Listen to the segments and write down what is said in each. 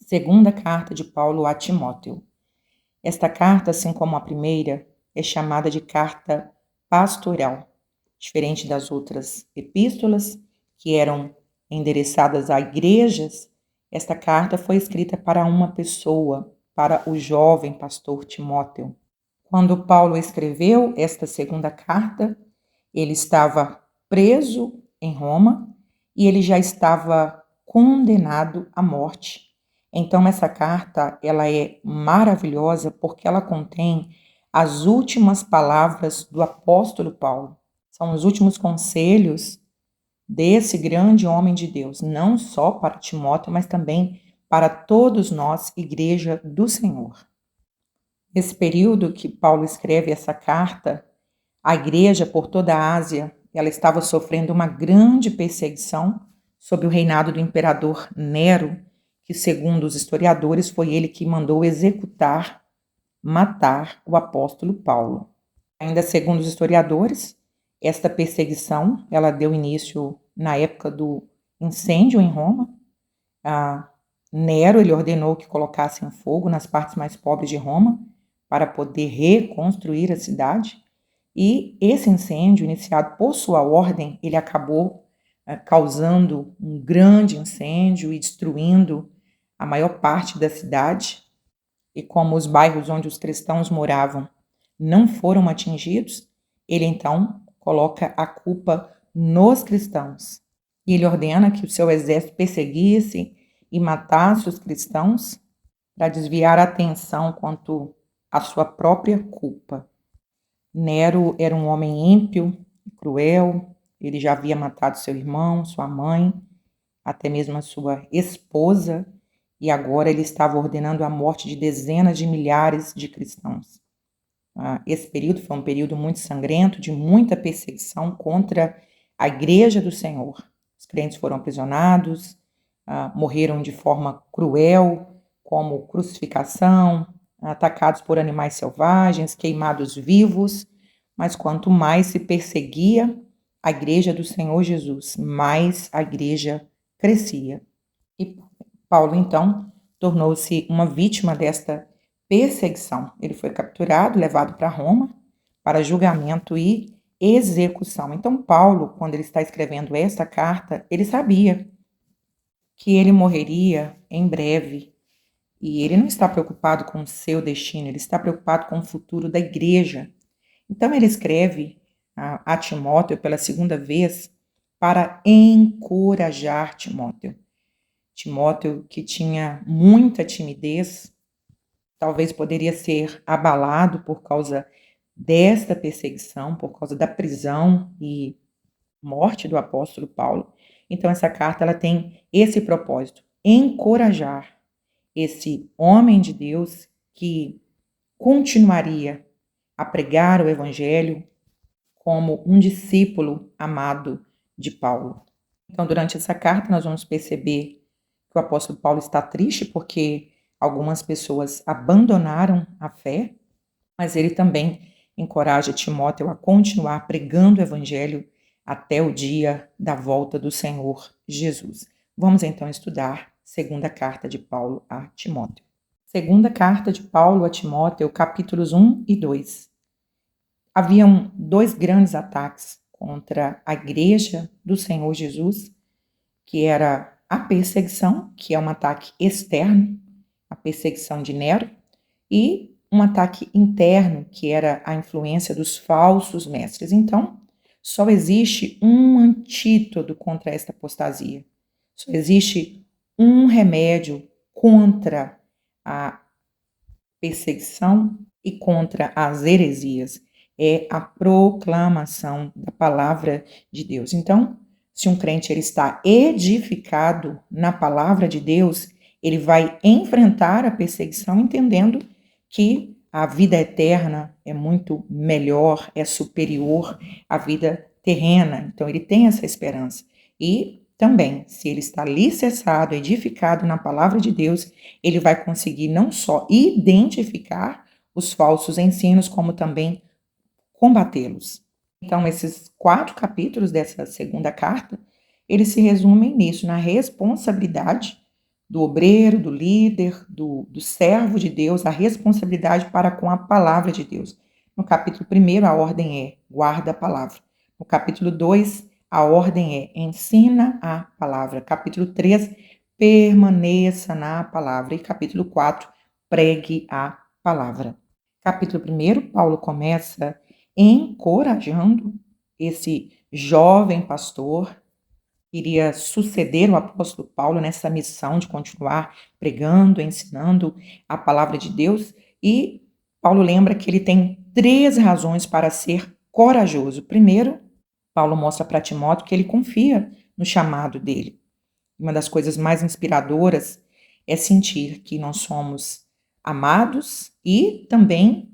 Segunda carta de Paulo a Timóteo. Esta carta, assim como a primeira, é chamada de carta pastoral, diferente das outras epístolas, que eram endereçadas a igrejas. Esta carta foi escrita para uma pessoa, para o jovem pastor Timóteo. Quando Paulo escreveu esta segunda carta, ele estava preso em Roma e ele já estava condenado à morte. Então essa carta, ela é maravilhosa porque ela contém as últimas palavras do apóstolo Paulo. São os últimos conselhos desse grande homem de Deus, não só para Timóteo, mas também para todos nós, igreja do Senhor. Nesse período que Paulo escreve essa carta, a igreja por toda a Ásia, ela estava sofrendo uma grande perseguição sob o reinado do imperador Nero, que, segundo os historiadores, foi ele que mandou executar, matar o apóstolo Paulo. Ainda segundo os historiadores, esta perseguição, ela deu início na época do incêndio em Roma. Nero, ele ordenou que colocassem fogo nas partes mais pobres de Roma para poder reconstruir a cidade. E esse incêndio, iniciado por sua ordem, ele acabou causando um grande incêndio e destruindo a maior parte da cidade. E como os bairros onde os cristãos moravam não foram atingidos, ele então coloca a culpa nos cristãos. E ele ordena que o seu exército perseguisse e matasse os cristãos para desviar a atenção quanto à sua própria culpa. Nero era um homem ímpio, cruel, ele já havia matado seu irmão, sua mãe, até mesmo a sua esposa, e agora ele estava ordenando a morte de dezenas de milhares de cristãos. Esse período foi um período muito sangrento, de muita perseguição contra a igreja do Senhor. Os crentes foram aprisionados, morreram de forma cruel, como crucificação, atacados por animais selvagens, queimados vivos, mas quanto mais se perseguia a igreja do Senhor Jesus, mais a igreja crescia. E Paulo, então, tornou-se uma vítima desta perseguição. Ele foi capturado, levado para Roma, para julgamento e execução. Então, Paulo, quando ele está escrevendo esta carta, ele sabia que ele morreria em breve. E ele não está preocupado com o seu destino, ele está preocupado com o futuro da igreja. Então ele escreve a Timóteo pela segunda vez para encorajar Timóteo. Timóteo, que tinha muita timidez, talvez poderia ser abalado por causa desta perseguição, por causa da prisão e morte do apóstolo Paulo. Então essa carta ela tem esse propósito, encorajar esse homem de Deus que continuaria a pregar o evangelho como um discípulo amado de Paulo. Então, durante essa carta, nós vamos perceber que o apóstolo Paulo está triste porque algumas pessoas abandonaram a fé, mas ele também encoraja Timóteo a continuar pregando o evangelho até o dia da volta do Senhor Jesus. Vamos então estudar segunda carta de Paulo a Timóteo. Segunda carta de Paulo a Timóteo, capítulos 1 e 2. Haviam dois grandes ataques contra a igreja do Senhor Jesus, que era a perseguição, que é um ataque externo, a perseguição de Nero, e um ataque interno, que era a influência dos falsos mestres. Então, só existe um antídoto contra esta apostasia. Só existe um remédio contra a perseguição e contra as heresias. É a proclamação da palavra de Deus. Então, se um crente ele está edificado na palavra de Deus, ele vai enfrentar a perseguição entendendo que a vida eterna é muito melhor, é superior à vida terrena. Então, ele tem essa esperança. E também, se ele está alicerçado, edificado na palavra de Deus, ele vai conseguir não só identificar os falsos ensinos, como também combatê-los. Então, esses 4 capítulos dessa segunda carta, eles se resumem nisso, na responsabilidade do obreiro, do líder, do servo de Deus, a responsabilidade para com a palavra de Deus. No capítulo 1, a ordem é guarda a palavra. No capítulo 2, a ordem é ensina a palavra. Capítulo 3, permaneça na palavra. E capítulo 4, pregue a palavra. Capítulo 1, Paulo começa encorajando esse jovem pastor que iria suceder o apóstolo Paulo nessa missão de continuar pregando, ensinando a palavra de Deus. E Paulo lembra que ele tem 3 razões para ser corajoso. Primeiro, Paulo mostra para Timóteo que ele confia no chamado dele. Uma das coisas mais inspiradoras é sentir que nós somos amados e também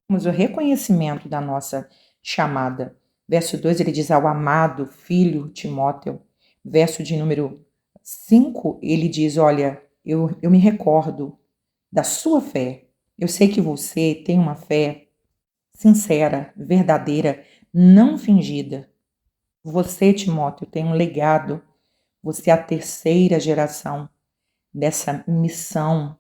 temos o reconhecimento da nossa chamada. Verso 2, ele diz ao amado filho Timóteo. Verso de número 5, ele diz, olha, eu me recordo da sua fé. Eu sei que você tem uma fé sincera, verdadeira, não fingida. Você, Timóteo, tem um legado. Você é a 3ª geração dessa missão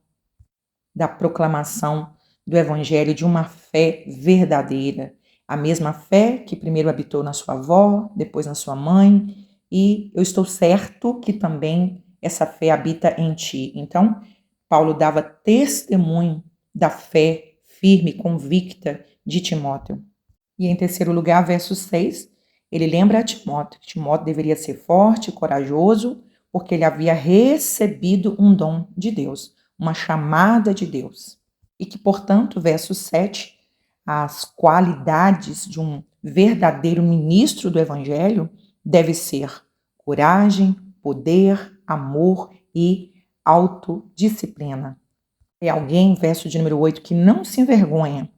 da proclamação do evangelho de uma fé verdadeira. A mesma fé que primeiro habitou na sua avó, depois na sua mãe, e eu estou certo que também essa fé habita em ti. Então, Paulo dava testemunho da fé firme, convicta de Timóteo. E em terceiro lugar, verso 6, ele lembra a Timóteo que Timóteo deveria ser forte e corajoso, porque ele havia recebido um dom de Deus, uma chamada de Deus. E que, portanto, verso 7, as qualidades de um verdadeiro ministro do evangelho deve ser coragem, poder, amor e autodisciplina. É alguém, verso de número 8, que não se envergonha.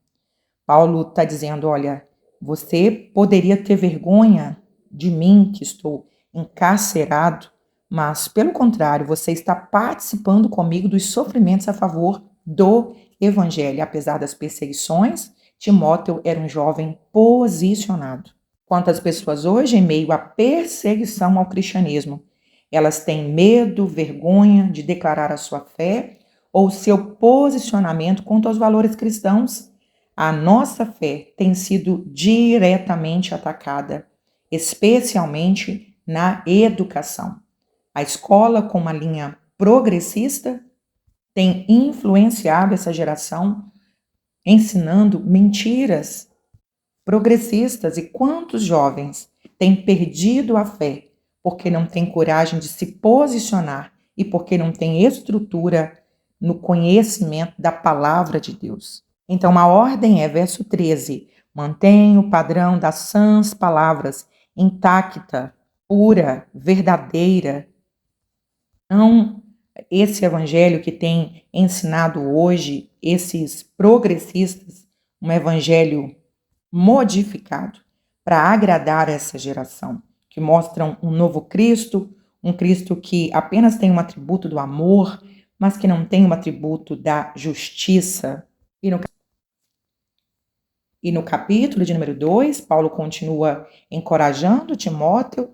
Paulo está dizendo, olha, você poderia ter vergonha de mim que estou encarcerado, mas, pelo contrário, você está participando comigo dos sofrimentos a favor do evangelho. Apesar das perseguições, Timóteo era um jovem posicionado. Quantas pessoas hoje, em meio à perseguição ao cristianismo, elas têm medo, vergonha de declarar a sua fé ou seu posicionamento quanto aos valores cristãos? A nossa fé tem sido diretamente atacada, especialmente na educação. A escola, com uma linha progressista, tem influenciado essa geração, ensinando mentiras progressistas. E quantos jovens têm perdido a fé porque não têm coragem de se posicionar e porque não têm estrutura no conhecimento da palavra de Deus? Então, a ordem é, verso 13, mantenha o padrão das sãs palavras intacta, pura, verdadeira. Não esse evangelho que tem ensinado hoje esses progressistas, um evangelho modificado para agradar essa geração, que mostram um novo Cristo, um Cristo que apenas tem um atributo do amor, mas que não tem um atributo da justiça. E no capítulo de número 2, Paulo continua encorajando Timóteo,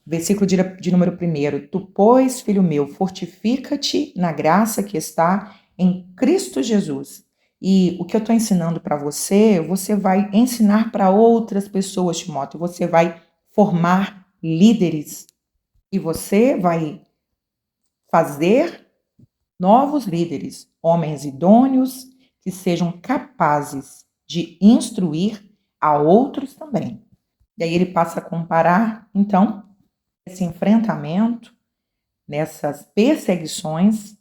versículo de número 1, tu, pois, filho meu, fortifica-te na graça que está em Cristo Jesus. E o que eu estou ensinando para você, você vai ensinar para outras pessoas, Timóteo. Você vai formar líderes e você vai fazer novos líderes, homens idôneos que sejam capazes de instruir a outros também. E aí ele passa a comparar, então, esse enfrentamento, nessas perseguições,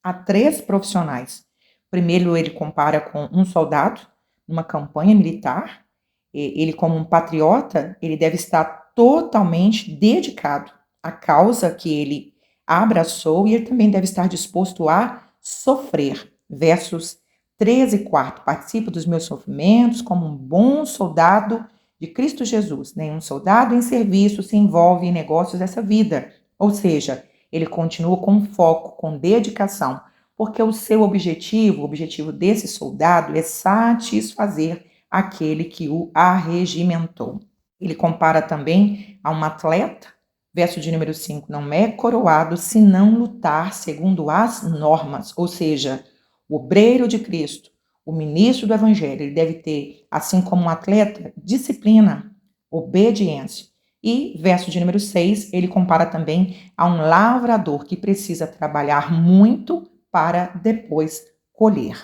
a 3 profissionais. Primeiro, ele compara com um soldado numa campanha militar. Ele, como um patriota, ele deve estar totalmente dedicado à causa que ele abraçou e ele também deve estar disposto a sofrer. Versos 13 e 4. Participa dos meus sofrimentos como um bom soldado de Cristo Jesus. Nenhum soldado em serviço se envolve em negócios dessa vida. Ou seja, ele continua com foco, com dedicação, porque o seu objetivo, o objetivo desse soldado é satisfazer aquele que o arregimentou. Ele compara também a um atleta Verso de número 5, não é coroado se não lutar segundo as normas, ou seja, o obreiro de Cristo, o ministro do Evangelho, ele deve ter, assim como um atleta, disciplina, obediência. E verso de número 6, ele compara também a um lavrador que precisa trabalhar muito para depois colher.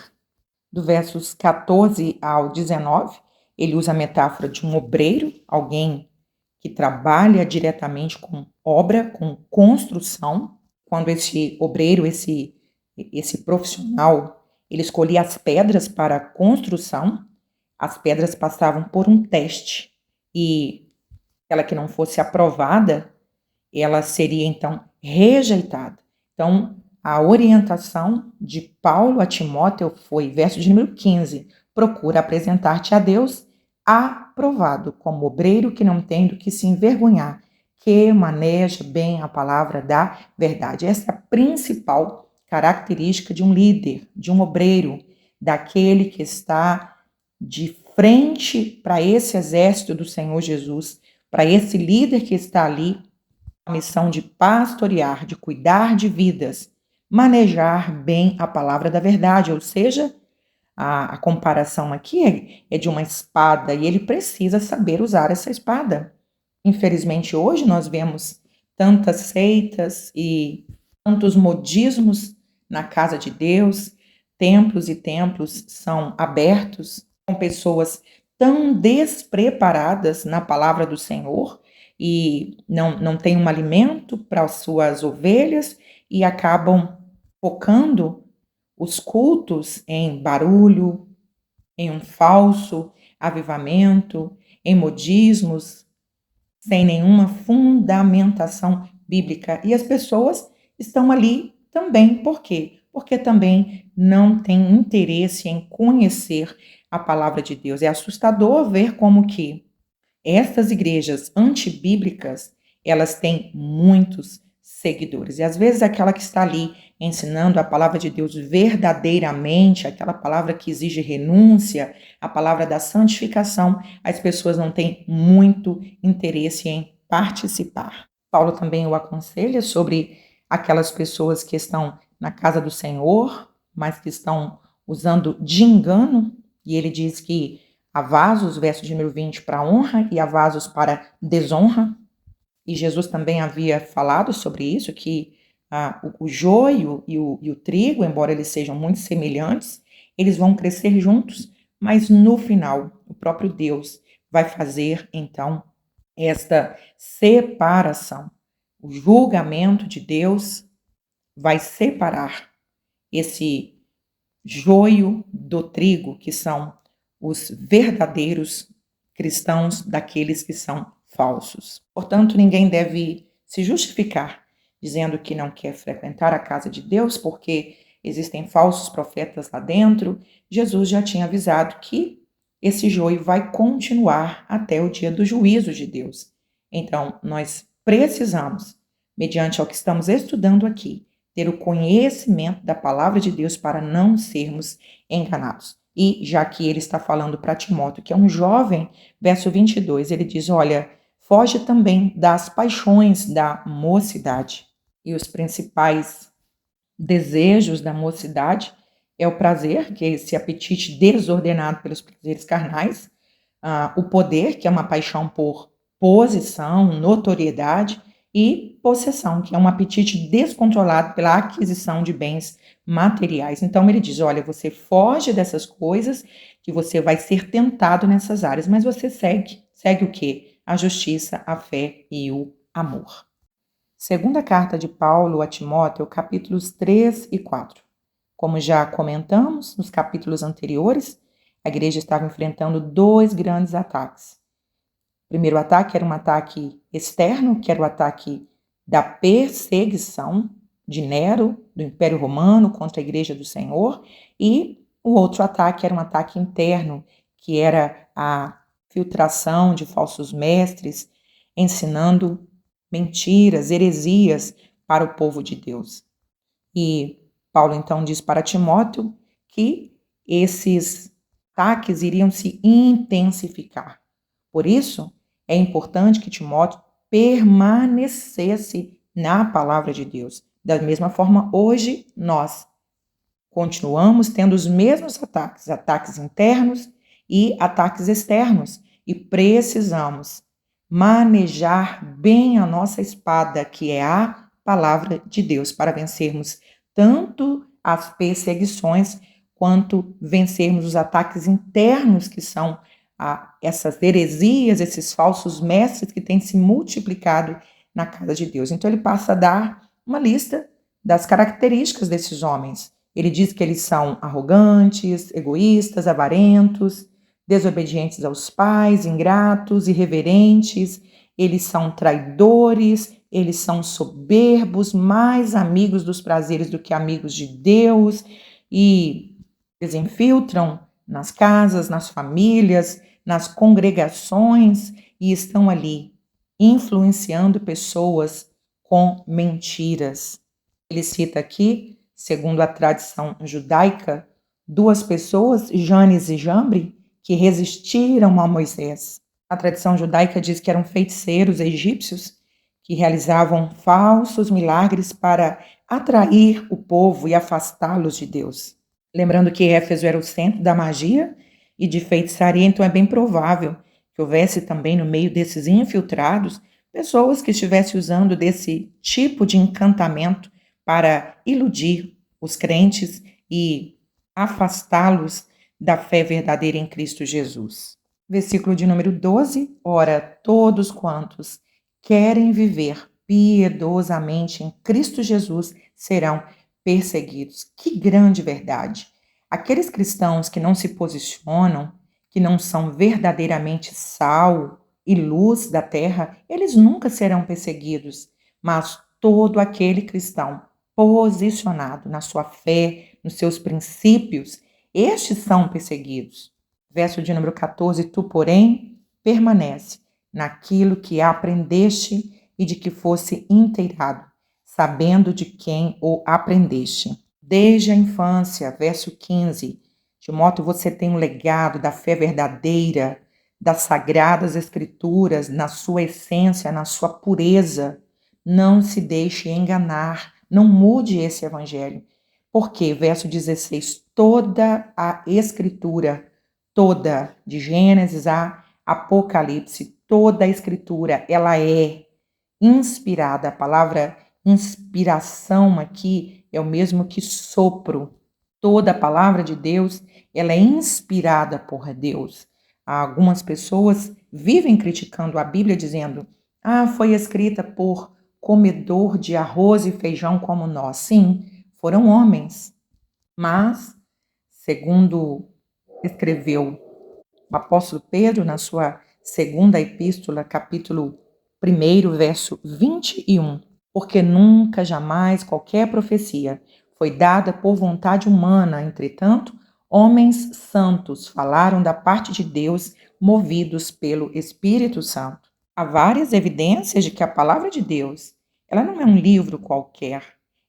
Do versos 14 ao 19, ele usa a metáfora de um obreiro, alguém que trabalha diretamente com obra, com construção. Quando esse obreiro, esse profissional, ele escolhia as pedras para a construção, as pedras passavam por um teste e aquela que não fosse aprovada, ela seria então rejeitada. Então, a orientação de Paulo a Timóteo foi, verso de número 15, procura apresentar-te a Deus aprovado, como obreiro que não tem do que se envergonhar, que maneja bem a palavra da verdade. Essa é a principal característica de um líder, de um obreiro, daquele que está de frente para esse exército do Senhor Jesus, para esse líder que está ali, a missão de pastorear, de cuidar de vidas, manejar bem a palavra da verdade, ou seja, a comparação aqui é de uma espada e ele precisa saber usar essa espada. Infelizmente, hoje nós vemos tantas seitas e tantos modismos na casa de Deus, templos e templos são abertos com pessoas tão despreparadas na palavra do Senhor e não têm um alimento para as suas ovelhas e acabam focando os cultos em barulho, em um falso avivamento, em modismos, sem nenhuma fundamentação bíblica. E as pessoas estão ali também, por quê? Porque também não têm interesse em conhecer a palavra de Deus. É assustador ver como que essas igrejas antibíblicas, elas têm muitos seguidores. E às vezes aquela que está ali ensinando a palavra de Deus verdadeiramente, aquela palavra que exige renúncia, a palavra da santificação, as pessoas não têm muito interesse em participar. Paulo também o aconselha sobre aquelas pessoas que estão na casa do Senhor, mas que estão usando de engano, e ele diz que há vasos, verso de número 20, para honra e há vasos para desonra. E Jesus também havia falado sobre isso, que o joio e o trigo, embora eles sejam muito semelhantes, eles vão crescer juntos, mas no final, o próprio Deus vai fazer, então, esta separação. O julgamento de Deus vai separar esse joio do trigo, que são os verdadeiros cristãos daqueles que são falsos. Portanto, ninguém deve se justificar dizendo que não quer frequentar a casa de Deus porque existem falsos profetas lá dentro. Jesus já tinha avisado que esse joio vai continuar até o dia do juízo de Deus. Então, nós precisamos, mediante ao que estamos estudando aqui, ter o conhecimento da palavra de Deus para não sermos enganados. E já que ele está falando para Timóteo, que é um jovem, verso 22, ele diz, olha, foge também das paixões da mocidade. E os principais desejos da mocidade é o prazer, que é esse apetite desordenado pelos prazeres carnais, o poder, que é uma paixão por posição, notoriedade, e possessão, que é um apetite descontrolado pela aquisição de bens materiais. Então ele diz, olha, você foge dessas coisas, que você vai ser tentado nessas áreas, mas você segue o quê? A justiça, a fé e o amor. Segunda carta de Paulo a Timóteo, capítulos 3 e 4. Como já comentamos nos capítulos anteriores, a igreja estava enfrentando dois grandes ataques. O primeiro ataque era um ataque externo, que era o ataque da perseguição de Nero, do Império Romano, contra a Igreja do Senhor, e o outro ataque era um ataque interno, que era a filtração de falsos mestres, ensinando mentiras, heresias para o povo de Deus. E Paulo então diz para Timóteo que esses ataques iriam se intensificar. Por isso, é importante que Timóteo permanecesse na palavra de Deus. Da mesma forma, hoje nós continuamos tendo os mesmos ataques internos e ataques externos, e precisamos manejar bem a nossa espada, que é a palavra de Deus, para vencermos tanto as perseguições quanto vencermos os ataques internos, que são essas heresias, esses falsos mestres que têm se multiplicado na casa de Deus. Então ele passa a dar uma lista das características desses homens. Ele diz que eles são arrogantes, egoístas, avarentos, desobedientes aos pais, ingratos, irreverentes, eles são traidores, eles são soberbos, mais amigos dos prazeres do que amigos de Deus, e eles infiltram nas casas, nas famílias, nas congregações e estão ali influenciando pessoas com mentiras. Ele cita aqui, segundo a tradição judaica, duas pessoas, Janes e Jambre, que resistiram a Moisés. A tradição judaica diz que eram feiticeiros egípcios que realizavam falsos milagres para atrair o povo e afastá-los de Deus. Lembrando que Éfeso era o centro da magia e de feitiçaria, então é bem provável que houvesse também no meio desses infiltrados pessoas que estivessem usando desse tipo de encantamento para iludir os crentes e afastá-los da fé verdadeira em Cristo Jesus. Versículo de número 12. Ora, todos quantos querem viver piedosamente em Cristo Jesus serão perseguidos. Que grande verdade! Aqueles cristãos que não se posicionam, que não são verdadeiramente sal e luz da terra, eles nunca serão perseguidos, mas todo aquele cristão posicionado na sua fé, nos seus princípios, estes são perseguidos. Verso de número 14, tu, porém, permanece naquilo que aprendeste e de que fosse inteirado, sabendo de quem o aprendeste. Desde a infância, verso 15, de modo você tem um legado da fé verdadeira, das sagradas escrituras, na sua essência, na sua pureza. Não se deixe enganar, não mude esse evangelho. Porque, verso 16, toda a escritura, toda, de Gênesis a Apocalipse, toda a escritura, ela é inspirada. A palavra inspiração aqui é o mesmo que sopro. Toda a palavra de Deus, ela é inspirada por Deus. Algumas pessoas vivem criticando a Bíblia dizendo: foi escrita por comedor de arroz e feijão como nós. Sim, foram homens. Mas, segundo escreveu o apóstolo Pedro na sua segunda epístola, capítulo 1, verso 21, porque nunca, jamais, qualquer profecia foi dada por vontade humana, entretanto, homens santos falaram da parte de Deus, movidos pelo Espírito Santo. Há várias evidências de que a palavra de Deus, ela não é um livro qualquer,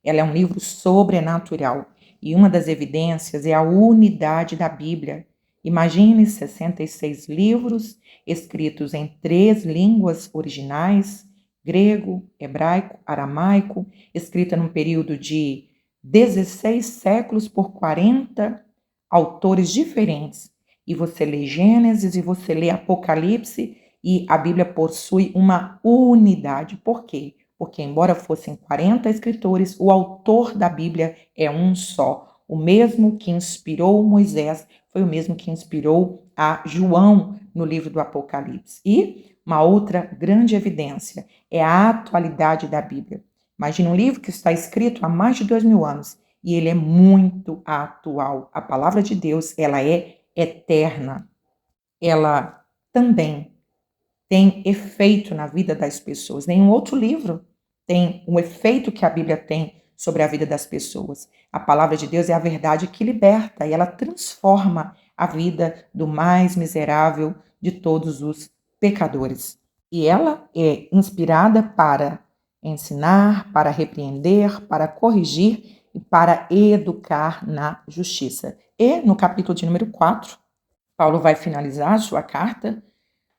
ela é um livro sobrenatural. E uma das evidências é a unidade da Bíblia. Imagine 66 livros escritos em 3 línguas originais, grego, hebraico, aramaico, escrita num período de 16 séculos por 40 autores diferentes. E você lê Gênesis e você lê Apocalipse e a Bíblia possui uma unidade. Por quê? Porque embora fossem 40 escritores, o autor da Bíblia é um só. O mesmo que inspirou Moisés foi o mesmo que inspirou a João no livro do Apocalipse. E uma outra grande evidência é a atualidade da Bíblia. Imagina um livro que está escrito há mais de 2000 anos e ele é muito atual. A palavra de Deus, ela é eterna. Ela também tem efeito na vida das pessoas. Nenhum outro livro tem o efeito que a Bíblia tem sobre a vida das pessoas. A palavra de Deus é a verdade que liberta e ela transforma a vida do mais miserável de todos os pecadores. E ela é inspirada para ensinar, para repreender, para corrigir e para educar na justiça. E no capítulo de número 4, Paulo vai finalizar a sua carta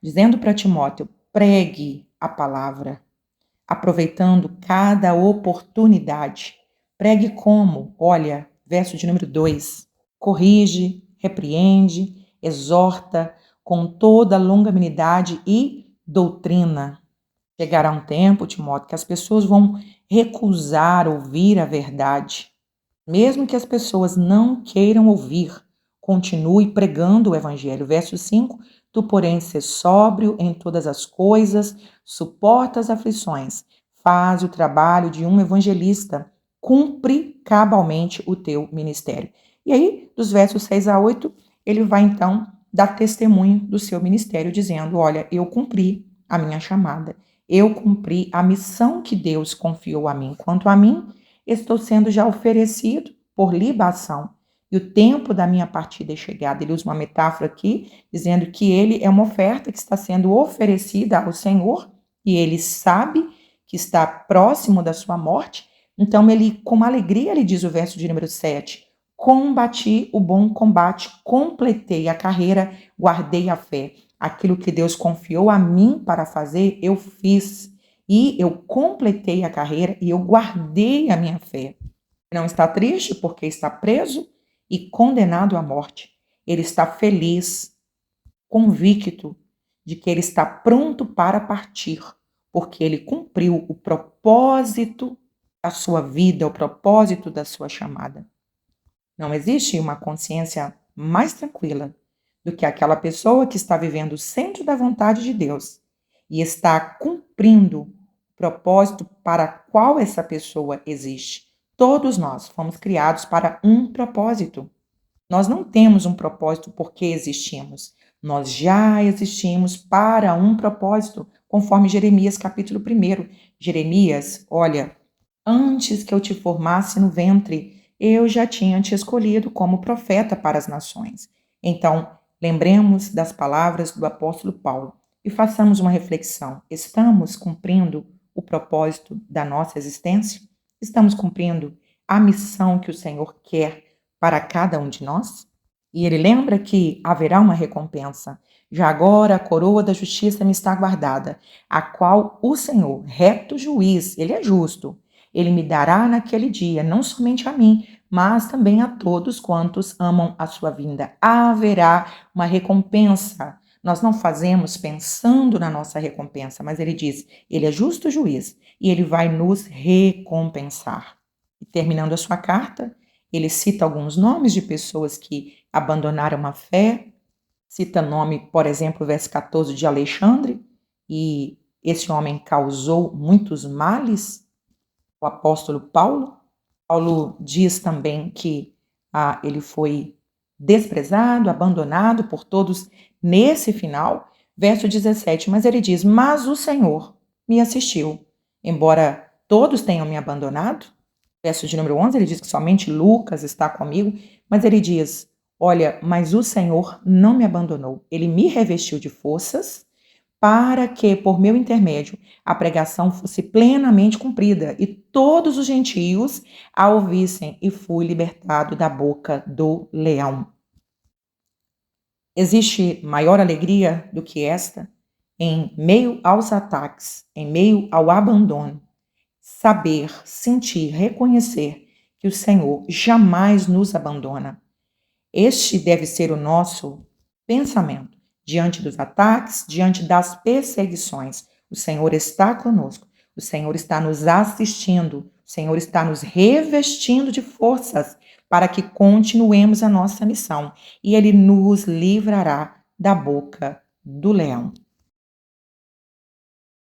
dizendo para Timóteo: pregue a palavra, aproveitando cada oportunidade. Pregue como? Olha, verso de número 2. Corrige, repreende, exorta com toda longanimidade e doutrina. Chegará um tempo, Timóteo, que as pessoas vão recusar ouvir a verdade. Mesmo que as pessoas não queiram ouvir, continue pregando o evangelho. Verso 5, tu, porém, ser sóbrio em todas as coisas, suporta as aflições, faz o trabalho de um evangelista, cumpre cabalmente o teu ministério. E aí, dos versos 6 a 8, ele vai então dar testemunho do seu ministério, dizendo: olha, eu cumpri a minha chamada, eu cumpri a missão que Deus confiou a mim. Quanto a mim, estou sendo já oferecido por libação, e o tempo da minha partida é chegado. Ele usa uma metáfora aqui, dizendo que ele é uma oferta que está sendo oferecida ao Senhor, e ele sabe que está próximo da sua morte. Então, ele, com alegria, ele diz o verso de número 7, combati o bom combate, completei a carreira, guardei a fé. Aquilo que Deus confiou a mim para fazer, eu fiz. E eu completei a carreira e eu guardei a minha fé. Não está triste porque está preso e condenado à morte. Ele está feliz, convicto de que ele está pronto para partir, porque ele cumpriu o propósito da sua vida, o propósito da sua chamada. Não existe uma consciência mais tranquila do que aquela pessoa que está vivendo o centro da vontade de Deus e está cumprindo o propósito para qual essa pessoa existe. Todos nós fomos criados para um propósito. Nós não temos um propósito porque existimos. Nós já existimos para um propósito, conforme Jeremias capítulo 1. Jeremias, olha, antes que eu te formasse no ventre, eu já tinha te escolhido como profeta para as nações. Então, lembremos das palavras do apóstolo Paulo e façamos uma reflexão. Estamos cumprindo o propósito da nossa existência? Estamos cumprindo a missão que o Senhor quer para cada um de nós? E ele lembra que haverá uma recompensa. Já agora a coroa da justiça me está guardada, a qual o Senhor, reto juiz, ele é justo, ele me dará naquele dia, não somente a mim, mas também a todos quantos amam a sua vinda. Haverá uma recompensa. Nós não fazemos pensando na nossa recompensa, mas ele diz, ele é justo juiz e ele vai nos recompensar. E terminando a sua carta, ele cita alguns nomes de pessoas que abandonaram a fé, cita nome, por exemplo, verso 14 de Alexandre, e esse homem causou muitos males, o apóstolo Paulo. Paulo diz também que ele foi desprezado, abandonado por todos nesse final, verso 17, mas ele diz, mas o Senhor me assistiu, embora todos tenham me abandonado. Verso de número 11, ele diz que somente Lucas está comigo, mas ele diz, olha, mas o Senhor não me abandonou, ele me revestiu de forças, para que, por meu intermédio, a pregação fosse plenamente cumprida e todos os gentios a ouvissem, e fui libertado da boca do leão. Existe maior alegria do que esta? Em meio aos ataques, em meio ao abandono, saber, sentir, reconhecer que o Senhor jamais nos abandona. Este deve ser o nosso pensamento. Diante dos ataques, diante das perseguições, o Senhor está conosco, o Senhor está nos assistindo, o Senhor está nos revestindo de forças para que continuemos a nossa missão e Ele nos livrará da boca do leão.